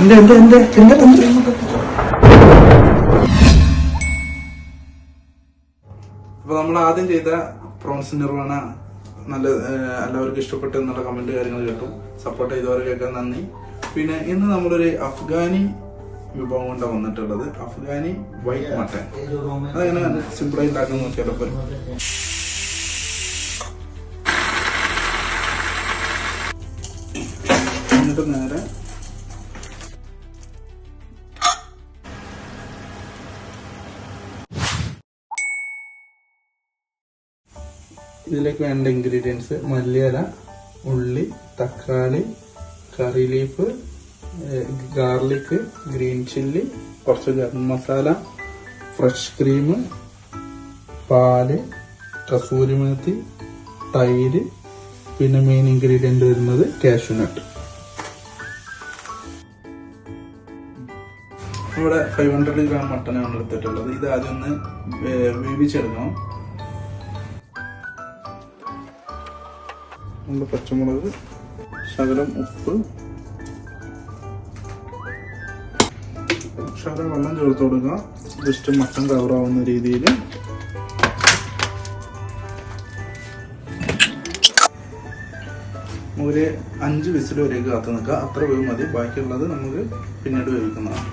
അപ്പൊ നമ്മൾ ആദ്യം ചെയ്ത പ്രോൺസ് നിർവ്വഹണ നല്ല എല്ലാവർക്കും ഇഷ്ടപ്പെട്ടു എന്നുള്ള കമന്റ് കാര്യങ്ങൾ കേട്ടു. സപ്പോർട്ട് ചെയ്തവർക്കൊക്കെ നന്ദി. പിന്നെ ഇന്ന് നമ്മളൊരു അഫ്ഗാനി വിഭവം കൊണ്ടാണ് വന്നിട്ടുള്ളത്. Afghani white mutton. അതെങ്ങനെ സിമ്പിളായി ഉണ്ടാക്കാൻ നോക്കിയാലോ. എന്നിട്ട് നേരെ ഇതിലേക്ക് വേണ്ട ഇൻഗ്രീഡിയൻസ്: മല്ലിയില, ഉള്ളി, തക്കാളി, കറി ലീഫ്, ഗാർലിക്, ഗ്രീൻ ചില്ലി, കുറച്ച് ഗരം മസാല, ഫ്രഷ് ക്രീം, പാല്, കസൂരി മേത്തി, തൈര്, പിന്നെ മെയിൻ ഇൻഗ്രീഡിയന്റ് വരുന്നത് കാഷ്യൂനട്ട്. ഇവിടെ 500 ഗ്രാം മട്ടനാണ് എടുത്തിട്ടുള്ളത്. ഇത് ആദ്യം ഒന്ന് വേവിച്ചെടുക്കണം. നമ്മുടെ പച്ചമുളക്, ശകലം ഉപ്പ്, ശകലം വെള്ളം ചേർത്ത് കൊടുക്കുക. ജസ്റ്റ് മട്ടൻ കവറാവുന്ന രീതിയിൽ. ഒരു 5 വിസിൽ വരെ കാത്തു നിൽക്കുക. അത്ര വേവ് മതി. ബാക്കിയുള്ളത് നമുക്ക് പിന്നീട് വേവിക്കുന്നതാണ്.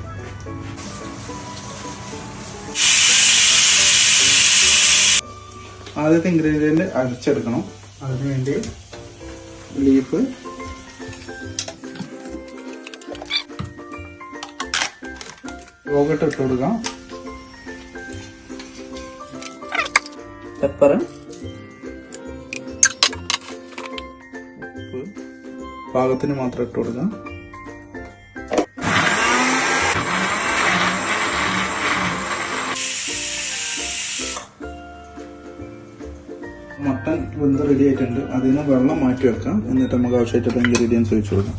ആദ്യത്തെ ഇൻഗ്രീഡിയന്റ് അരച്ചെടുക്കണം. അതിനുവേണ്ടി ലീഫ്, യോഗട്ട് ഇട്ട് കൊടുക്കാം. പെപ്പർ, ഉപ്പ് പാകത്തിന് മാത്രം ഇട്ട് കൊടുക്കാം. മട്ടൻ വെന്ത് റെഡി ആയിട്ടുണ്ട്. അതിന് വെള്ളം മാറ്റി വെക്കാം. എന്നിട്ട് നമുക്ക് ആവശ്യമായിട്ടുള്ള ഇൻഗ്രീഡിയൻസ് ഒഴിച്ചു കൊടുക്കാം.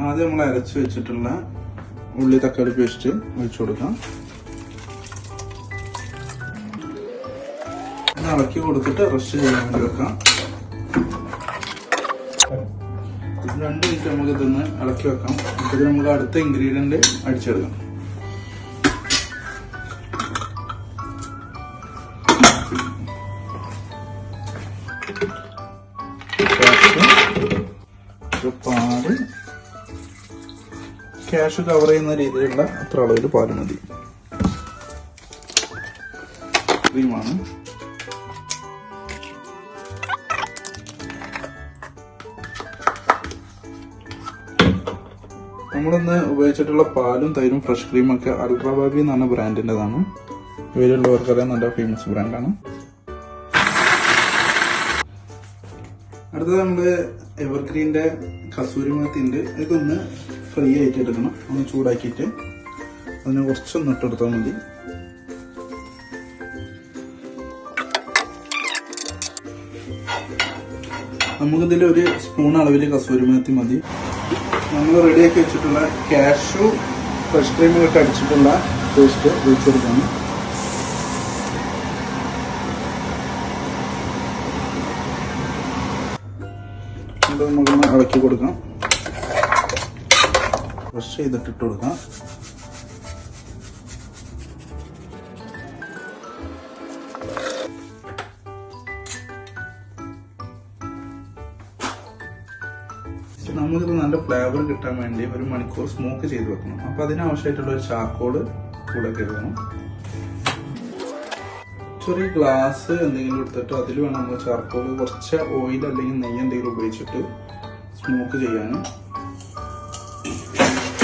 ആദ്യം നമ്മൾ അരച്ച് വെച്ചിട്ടുള്ള ഉള്ളി തക്കാളി പേസ്റ്റ് ഒഴിച്ചു കൊടുക്കാം. ഇളക്കി കൊടുത്തിട്ട് റെസ്റ്റ് ചെയ്യാൻ വേണ്ടി വെക്കാം. 2 മിനിറ്റ് നമുക്ക് ഇതൊന്ന് ഇളക്കി വെക്കാം. ഇത് നമുക്ക് അടുത്ത ഇൻഗ്രീഡിയന്റ് അടിച്ചെടുക്കാം. പാല്, ക്യാഷ് കവർ ചെയ്യുന്ന രീതിയിലുള്ള അത്ര അളവിൽ പാല് മതി. ക്രീമാണ്. നമ്മളിന്ന് ഉപയോഗിച്ചിട്ടുള്ള പാലും തൈരും ഫ്രഷ് ക്രീമൊക്കെ അൾട്രാബാബി എന്ന് പറഞ്ഞ ബ്രാൻഡിൻ്റെതാണ്. ഇവരുള്ളവർക്കറിയാം, നല്ല ഫേമസ് ബ്രാൻഡാണ്. അടുത്തത് നമ്മള് എവർഗ്രീന്റെ കസൂരി മേത്തി ഉണ്ട്. ഇതൊന്ന് ഫ്രൈ ആയിട്ട് എടുക്കണം. ഒന്ന് ചൂടാക്കിയിട്ട് അതിനെ കുറച്ചൊന്ന് ഇട്ടെടുത്താൽ മതി. നമുക്കിതിൽ 1 സ്പൂൺ അളവിൽ കസൂരി മേത്തി മതി. നമ്മൾ റെഡിയാക്കി വെച്ചിട്ടുള്ള കാഷ്യൂ ഫ്രഷ് ക്രീം ഒക്കെ അടിച്ചിട്ടുള്ള പേസ്റ്റ് ഒഴിച്ചെടുക്കണം. നമുക്കൊന്ന് ഇളക്കി കൊടുക്കാം. ക്രഷ് ചെയ്തിട്ട് ഇട്ട് കൊടുക്കാം. നമുക്കിത് നല്ല ഫ്ലേവർ കിട്ടാൻ വേണ്ടി 1 മണിക്കൂർ സ്മോക്ക് ചെയ്ത് വെക്കണം. അപ്പൊ അതിനാവശ്യമായിട്ടുള്ള ഒരു ചാർക്കോൾ കൂടെ കരുതണം. ചെറിയ ഗ്ലാസ് എന്തെങ്കിലും എടുത്തിട്ട് അതിൽ വേണം നമ്മൾ ചാർക്കോൾ, കുറച്ച് ഓയിൽ അല്ലെങ്കിൽ നെയ്യ് എന്തെങ്കിലും ഉപയോഗിച്ചിട്ട് സ്മോക്ക് ചെയ്യാനും.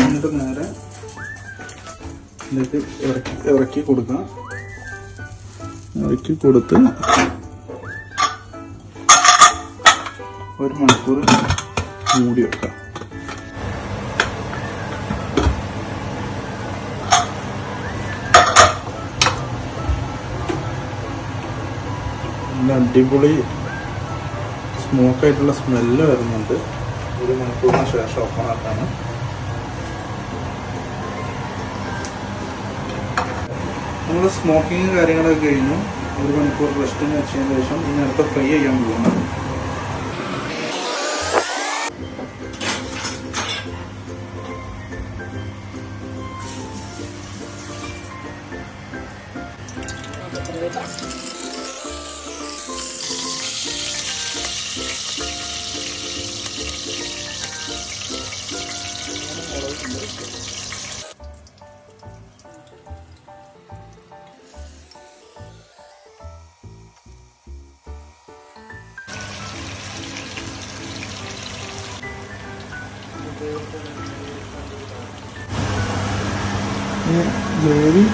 എന്നിട്ട് നേരെ ഇതിലേക്ക് ഇറക്കി കൊടുക്കാം. ഇറക്കി കൊടുത്ത് 1 മണിക്കൂർ മൂടി വെക്കാം. നല്ല അടിപൊളി സ്മോക്കായിട്ടുള്ള സ്മെല്ല് വരുന്നുണ്ട്. 1 മണിക്കൂറിന് ശേഷം ഓപ്പൺ ആക്കാണ്. നമ്മൾ സ്മോക്കിങ് കാര്യങ്ങളൊക്കെ കഴിഞ്ഞു. 1 മണിക്കൂർ റെസ്റ്റിന് വെച്ചതിന് ശേഷം ഇനി അടുത്ത ഫ്രൈ ചെയ്യാൻ പോകുന്നു. ഗ്രേവി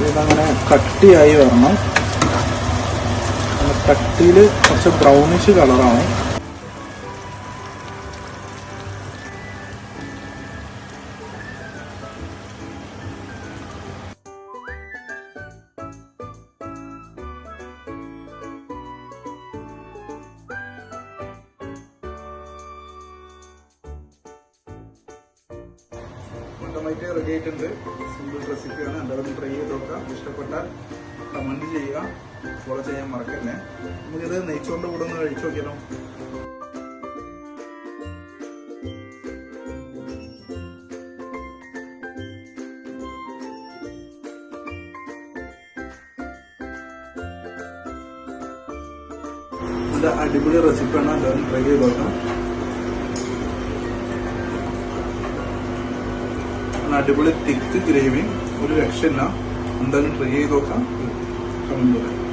ഇതങ്ങനെ കട്ടിയായി വരണം. കട്ടിയിൽ കുറച്ച് ബ്രൗണിഷ് കളറാണ്. മട്ടമായിട്ട് റെഡി ആയിട്ടുണ്ട്. സിമ്പിൾ റെസിപ്പിയാണ്. എല്ലാവരും ട്രൈ ചെയ്ത് നോക്കാം. ഇഷ്ടപ്പെട്ടാൽ കമന്റ് ചെയ്യുക, ഫോളോ ചെയ്യാൻ മറക്കല്ലേ. നമുക്കിത് നെയ്ച്ചോറിന്റെ കൂടെ ഒന്ന് കഴിച്ചു നോക്കിയാലോ. നല്ല അടിപൊളി റെസിപ്പിയാണ്. എല്ലാവരും ട്രൈ ചെയ്ത് നോക്കാം. അടിപൊളി തിക്ക് ഗ്രേവി, ഒരു രക്ഷയില്ല. എന്തായാലും ട്രൈ ചെയ്ത് നോക്കാം. കമന്റ് ചെയ്യാം.